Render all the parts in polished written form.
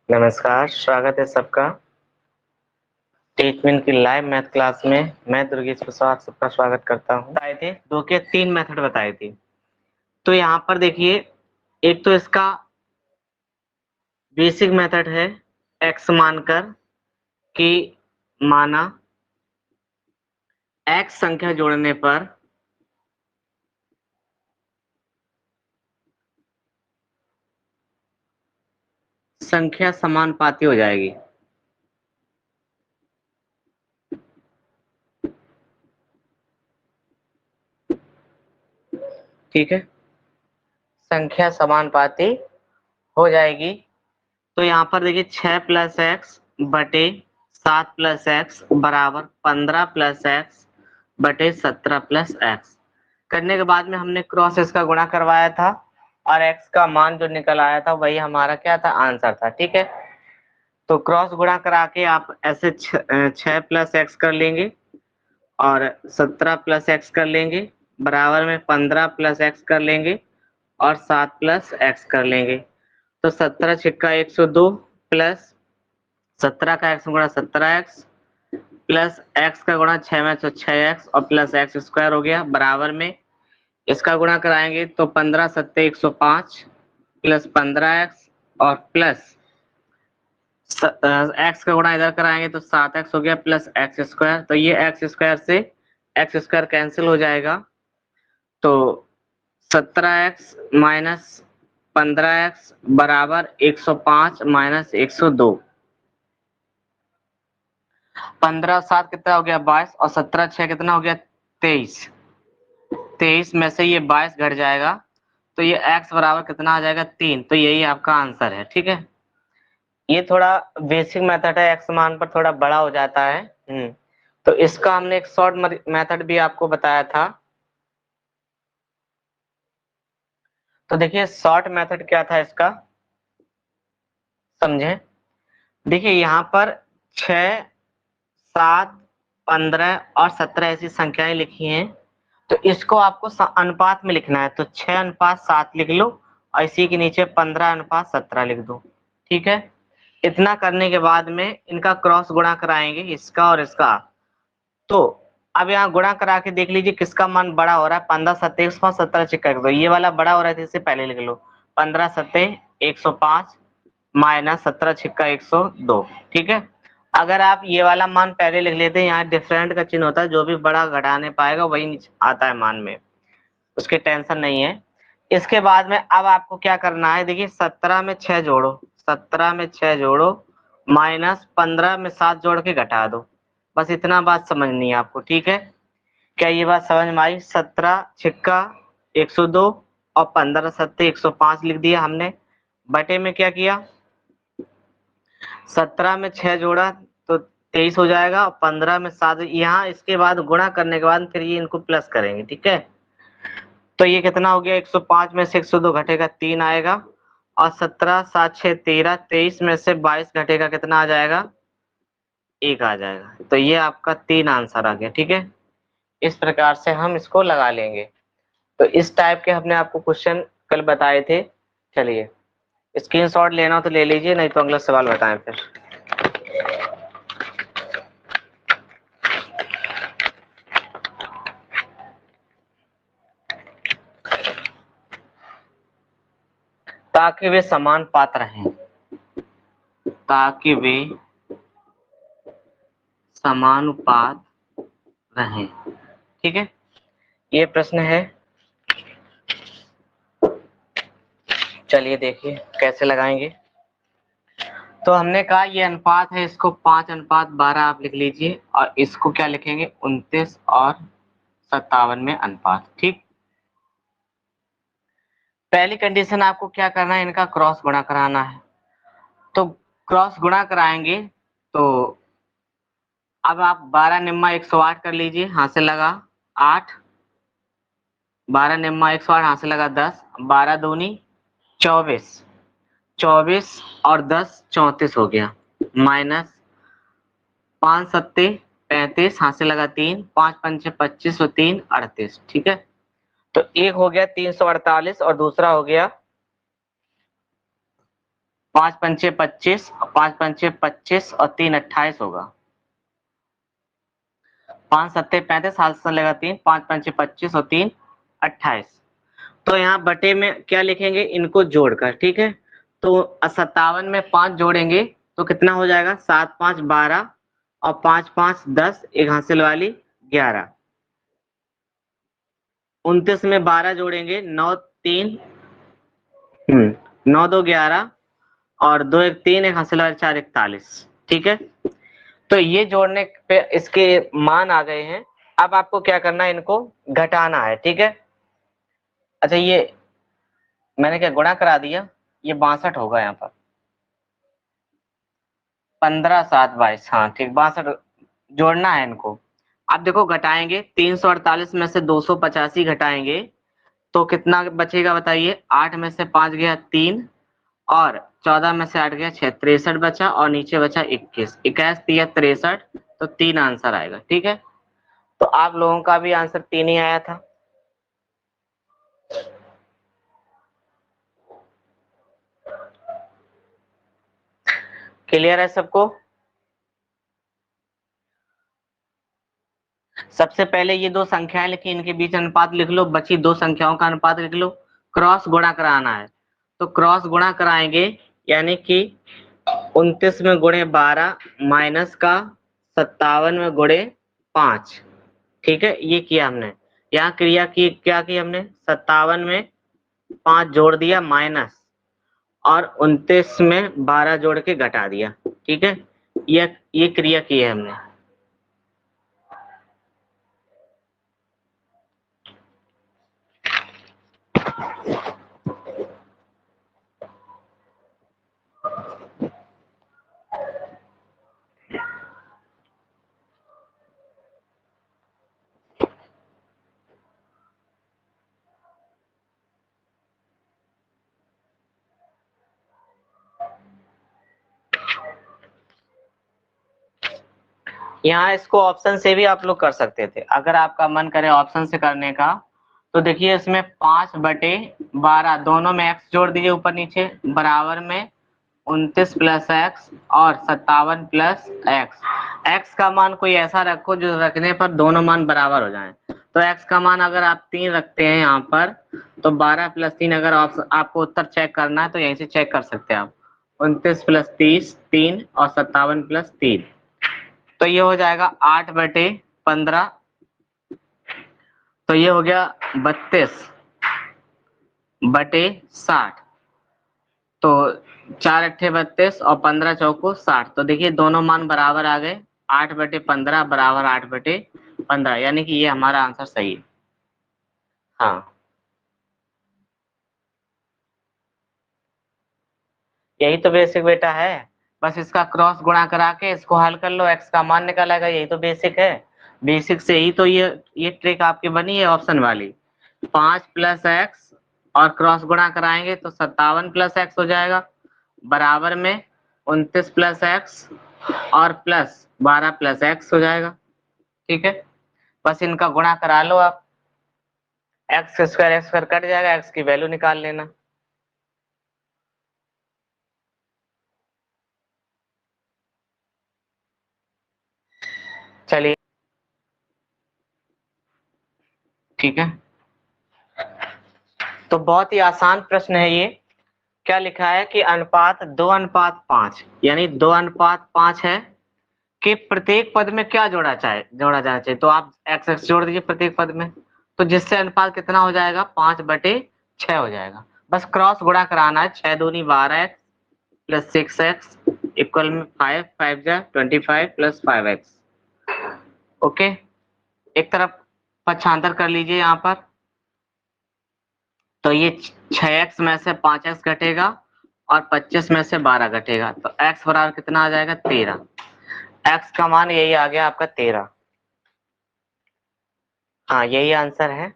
नमस्कार, स्वागत है सबका टीचमिन की लाइव मैथ क्लास में। मैं दुर्गेश प्रसाद सबका स्वागत करता हूँ। बताए थे दो के तीन मेथड बताए थे। तो यहाँ पर देखिए, एक तो इसका बेसिक मेथड है x मानकर कि माना x संख्या जोड़ने पर संख्या समानुपाती हो जाएगी। ठीक है, संख्या समानुपाती हो जाएगी। तो यहाँ पर देखिए 6 प्लस एक्स बटे 7 प्लस एक्स बराबर 15 प्लस एक्स बटे 17 प्लस एक्स करने के बाद में हमने क्रॉस इसका गुणा करवाया था और x का मान जो निकल आया था वही हमारा क्या था, आंसर था। ठीक है, तो क्रॉस गुणा करा के आप ऐसे 6 प्लस एक्स कर लेंगे और 17 प्लस एक्स कर लेंगे, बराबर में 15 प्लस एक्स कर लेंगे और 7 प्लस एक्स कर लेंगे। तो 17 छिक्का 102 प्लस 17 का एक्स गुणा 17x प्लस एक्स का गुणा 6 में तो 6x और प्लस एक्स स्क्वायर हो गया, बराबर में इसका गुणा कराएंगे तो 15 सत्ते 105 प्लस 15x और प्लस एक्स का गुणा इधर कराएंगे तो 7x हो गया प्लस एक्स स्क्वायर। तो ये एक्स स्क्वायर से एक्स स्क्वायर कैंसिल हो जाएगा, तो 17x माइनस 15x बराबर 105 माइनस 102। 15 7 कितना हो गया 22 और 17 6 कितना हो गया 23। 23 में से ये 22 घट जाएगा तो ये x बराबर कितना आ जाएगा 3। तो यही आपका आंसर है। ठीक है, ये थोड़ा बेसिक मेथड है, x मान पर थोड़ा बड़ा हो जाता है। तो इसका हमने एक शॉर्ट मेथड भी आपको बताया था। तो देखिए शॉर्ट मेथड क्या था इसका, समझे। देखिए यहाँ पर 6 7 15 और 17 ऐसी संख्याएं लिखी हैं, तो इसको आपको अनुपात में लिखना है। तो 6:7 लिख लो और इसी के नीचे 15:17 लिख दो। ठीक है, इतना करने के बाद में इनका क्रॉस गुणा कराएंगे, इसका और इसका। तो अब यहाँ गुणा करा के देख लीजिए किसका मान बड़ा हो रहा है। 15 सत्ते 105 17 छिक्का 102, ये वाला बड़ा हो रहा है तो इससे पहले लिख लो 15 सत्ते 105 माइनस 17 छिक्का 102। ठीक है, अगर आप ये वाला मान पहले लिख लेते हैं, यहाँ डिफरेंट का चिन्ह होता है, जो भी बड़ा घटाने पाएगा वही नीचे आता है मान में, उसकी टेंशन नहीं है। इसके बाद में अब आपको क्या करना है, देखिए 17 में 6 जोड़ो, 17 में 6 जोड़ो माइनस 15 में 7 जोड़ के घटा दो। बस इतना बात समझनी है आपको। ठीक है, क्या ये बात समझ में आई। 17 छिक्का 102 और 15 सत्ते 105 लिख दिया हमने। बटे में क्या किया, 17 में 6 जोड़ा तो 23 हो जाएगा और 15 में 7, यहाँ इसके बाद गुणा करने के बाद फिर ये इनको प्लस करेंगे। ठीक है, तो ये कितना हो गया 105 में से 102 घटेगा 3 आएगा और 17 7 6 13 23 में से 22 घटेगा कितना आ जाएगा 1 आ जाएगा। तो ये आपका 3 आंसर आ गया। ठीक है, इस प्रकार से हम इसको लगा लेंगे। तो इस टाइप के हमने आपको क्वेश्चन कल बताए थे। चलिए स्क्रीनशॉट लेना हो तो ले लीजिए, नहीं तो अगला सवाल बताएं फिर। ताकि वे समान पात्र हैं, ताकि वे समानुपात रहें। ठीक है, ये प्रश्न है। चलिए देखिए कैसे लगाएंगे। तो हमने कहा ये अनुपात है, इसको 5:12 आप लिख लीजिए और इसको क्या लिखेंगे 29 और 57 में अनुपात। ठीक, पहली कंडीशन आपको क्या करना है, इनका क्रॉस गुणा कराना है। तो क्रॉस गुणा कराएंगे तो अब आप 12 निम्मा 108 कर लीजिए, हाथ से लगा 8, 12 निम्मा 108 हाथ से लगा 10, 12 दूनी 24, 24 और 10 34 हो गया, माइनस 5 सत्ते 35 हाथ से लगा 3, 5 पंचे 25 और 3 38। ठीक है, तो एक हो गया 348 और दूसरा हो गया 5 पंचे 25, 5 पंचे 25 और 3 28 होगा। 5 सत्ते 35, हाथ से लेगा 3, 5 पंचे 25 और 3 28। तो यहाँ बटे में क्या लिखेंगे, इनको जोड़कर, ठीक है। तो 57 में 5 जोड़ेंगे तो कितना हो जाएगा, 7 5 12 और 5 5 10, एक हासिल वाली 11। 29 में 12 जोड़ेंगे, 9 3 9 2 11 और 2 1 3, एक हासिल वाली 4 41, ठीक है। तो ये जोड़ने पे इसके मान आ गए हैं। अब आपको क्या करना है, इनको घटाना है, ठीक है। अच्छा, ये मैंने क्या गुणा करा दिया, ये 62 होगा यहाँ पर। 15 7 22, हाँ ठीक, 62 जोड़ना है इनको। अब देखो घटाएंगे, 348 में से 285 घटाएंगे तो कितना बचेगा बताइए। 8 में से 5 गया 3 और 14 में से 8 गया 6, 63 बचा और नीचे बचा 21, 21 3 63, तो 3 आंसर आएगा, ठीक है। तो आप लोगों का भी आंसर 3 ही आया था। क्लियर है सबको। सबसे पहले ये दो संख्याएं लिखी, इनके बीच अनुपात लिख लो, बची दो संख्याओं का अनुपात लिख लो। क्रॉस गुणा कराना है तो क्रॉस गुणा कराएंगे, यानी कि 29 में गुणे 12 माइनस का 57 में गुणे 5, ठीक है। ये किया हमने, यहाँ क्रिया की, क्या की हमने, 57 में 5 जोड़ दिया माइनस और 29 में 12 जोड़ के घटा दिया, ठीक है। ये क्रिया की है हमने। यहाँ इसको ऑप्शन से भी आप लोग कर सकते थे, अगर आपका मन करे ऑप्शन से करने का। तो देखिए इसमें 5/12 दोनों में x जोड़ दीजिए ऊपर नीचे, बराबर में 29 प्लस एक्स और 57 प्लस एक्स। एक्स का मान कोई ऐसा रखो जो रखने पर दोनों मान बराबर हो जाएं। तो एक्स का मान अगर आप 3 रखते हैं यहाँ पर, तो 12 प्लस 3, अगर आपको उत्तर चेक करना है तो यहीं से चेक कर सकते हैं आप। 29 प्लस 30 3 और 57 प्लस 3, तो ये हो जाएगा 8/15। तो ये हो गया 32/60। तो 4 अट्ठे 32 और 15 चौको 60। तो देखिए दोनों मान बराबर आ गए, 8/15 बराबर 8/15, यानी कि ये हमारा आंसर सही है। हाँ, यही तो बेसिक बेटा है। बस इसका क्रॉस गुणा करा के इसको हल कर लो, एक्स का मान निकालेगा, यही तो बेसिक है। बेसिक से ही तो ये ट्रिक आपकी बनी है ऑप्शन वाली। 5 प्लस एक्स और क्रॉस गुणा कराएंगे तो 57 प्लस एक्स हो जाएगा, बराबर में 29 प्लस एक्स और प्लस 12 प्लस एक्स हो जाएगा, ठीक है। बस इनका गुणा करा लो आप, x square x square cut जाएगा, एक्स की वैल्यू निकाल लेना। चलिए ठीक है, तो बहुत ही आसान प्रश्न है ये। क्या लिखा है कि अनुपात 2:5, यानी 2:5 है कि प्रत्येक पद में क्या जोड़ा जाना चाहिए। तो आप एक्स एक्स जोड़ दीजिए प्रत्येक पद में, तो जिससे अनुपात कितना हो जाएगा, 5/6 हो जाएगा। बस क्रॉस गुणा कराना है, 6 दूनी 12x प्लस 6x इक्वल में 5, 5 जा 25 प्लस 5x। ओके, एक तरफ पक्षांतर कर लीजिए यहाँ पर। तो ये 6x में से 5x घटेगा और 25 में से 12 घटेगा, तो x बराबर कितना आ जाएगा, 13। x का मान यही आ गया आपका 13। हाँ, यही आंसर है,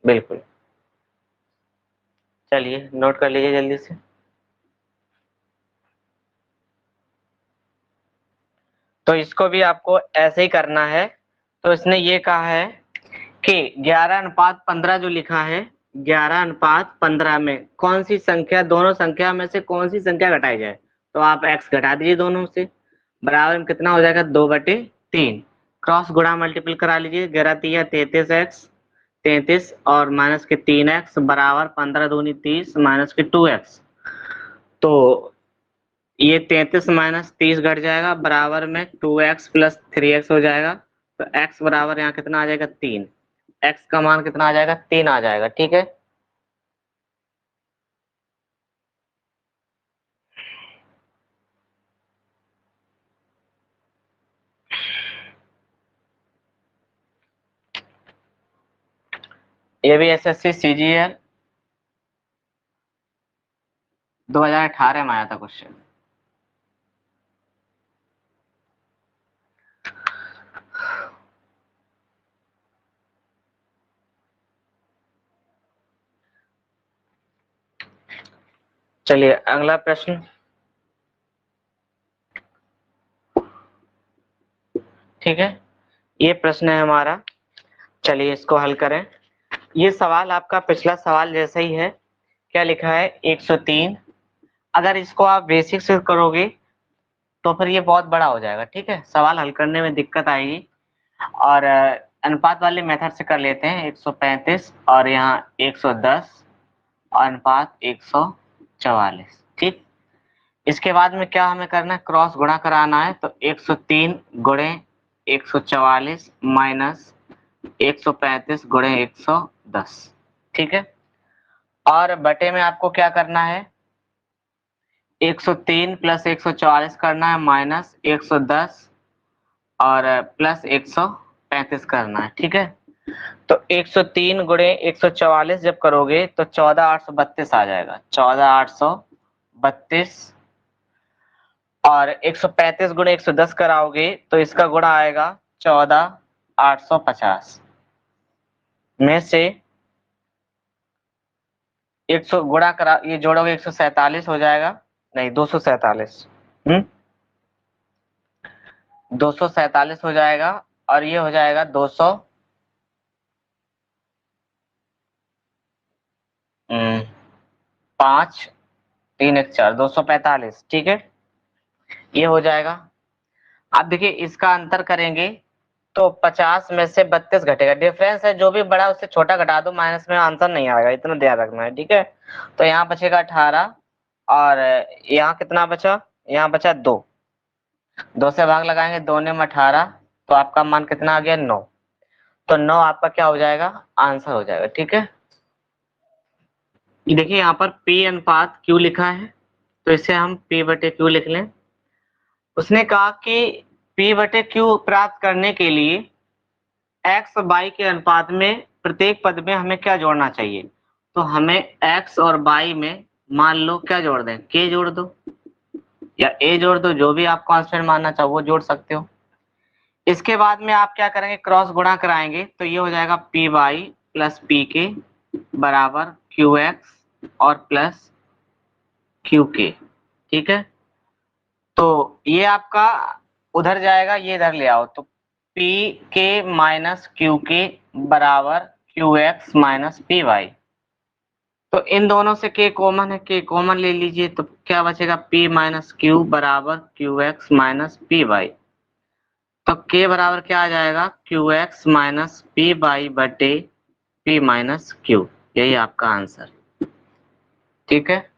बिल्कुल। चलिए नोट कर लीजिए जल्दी से। तो इसको भी आपको ऐसे ही करना है। तो इसने ये कहा है कि 11:15 जो लिखा है, 11:15 में कौन सी संख्या, दोनों संख्या में से कौन सी संख्या घटाई जाए, तो आप x घटा दीजिए दोनों से, बराबर में कितना हो जाएगा 2/3, क्रॉस गुणा मल्टीपल करा लीजिए, 11×3 33x, 33 और माइनस के 3x बराबर 15×2 30 माइनस के 2x, तो ये 33 माइनस 30 घट जाएगा, बराबर में 2x प्लस 3x हो जाएगा, तो x बराबर यहाँ कितना आ जाएगा 3, x का मान कितना आ जाएगा 3 आ जाएगा। ठीक है, ये भी एसएससी सीजीएल 2018 में आया था क्वेश्चन। चलिए अगला प्रश्न, ठीक है, ये प्रश्न है हमारा, चलिए इसको हल करें। ये सवाल आपका पिछला सवाल जैसा ही है, क्या लिखा है 103, अगर इसको आप बेसिक से करोगे तो फिर ये बहुत बड़ा हो जाएगा। ठीक है, सवाल हल करने में दिक्कत आएगी, और अनुपात वाले मेथड से कर लेते हैं, 135 और यहाँ 110 और अनुपात 144। ठीक, इसके बाद में क्या हमें करना है, क्रॉस गुणा कराना है, तो 103 गुणे 144 माइनस 135 गुणे 110। ठीक है, और बटे में आपको क्या करना है, 103 प्लस 144 करना है माइनस 110 और प्लस 135 करना है। ठीक है, तो 103 गुणे 144 जब करोगे तो 14,832 आ जाएगा, 14,832, और 135 गुणे 110 कराओगे तो इसका गुणा आएगा 14,850 में से 100 गुणा करा, ये जोड़ोगे 147 हो जाएगा, नहीं 247, 247 हो जाएगा, और ये हो जाएगा 200 5 3 1 4 245। ठीक है, ये हो जाएगा। अब देखिए इसका अंतर करेंगे तो 50 में से 32 घटेगा, डिफरेंस है, जो भी बड़ा उससे छोटा घटा दो, माइनस में आंसर नहीं आएगा, इतना ध्यान रखना है। ठीक है, तो यहाँ बचेगा 18, और यहाँ कितना बचा, यहाँ बचा 2, 2 से भाग लगाएंगे, 2 ने 18, तो आपका मान कितना आ गया 9, तो 9 आपका क्या हो जाएगा, आंसर हो जाएगा। ठीक है, देखिए यहाँ पर P अनुपात Q लिखा है, तो इसे हम P/Q लिख लें। उसने कहा कि P/Q प्राप्त करने के लिए x और y के अनुपात में प्रत्येक पद में हमें क्या जोड़ना चाहिए, तो हमें x और y में मान लो क्या जोड़ दें, k जोड़ दो या a जोड़ दो, जो भी आप कांस्टेंट मानना चाहो वो जोड़ सकते हो। इसके बाद में आप क्या करेंगे, क्रॉस गुणा कराएंगे, तो ये हो जाएगा पी वाई प्लस पी के बराबर क्यू एक्स और प्लस क्यू के। ठीक है, तो ये आपका उधर जाएगा, ये इधर ले आओ, तो पी के माइनस क्यू के बराबर Q X minus P Y, तो इन दोनों से के कॉमन है, के कॉमन ले लीजिए, तो क्या बचेगा p माइनस क्यू बराबर Q X minus P Y, तो k बराबर क्या आ जाएगा, Q X minus P Y बटे p माइनस क्यू, यही आपका आंसर। ठीक है।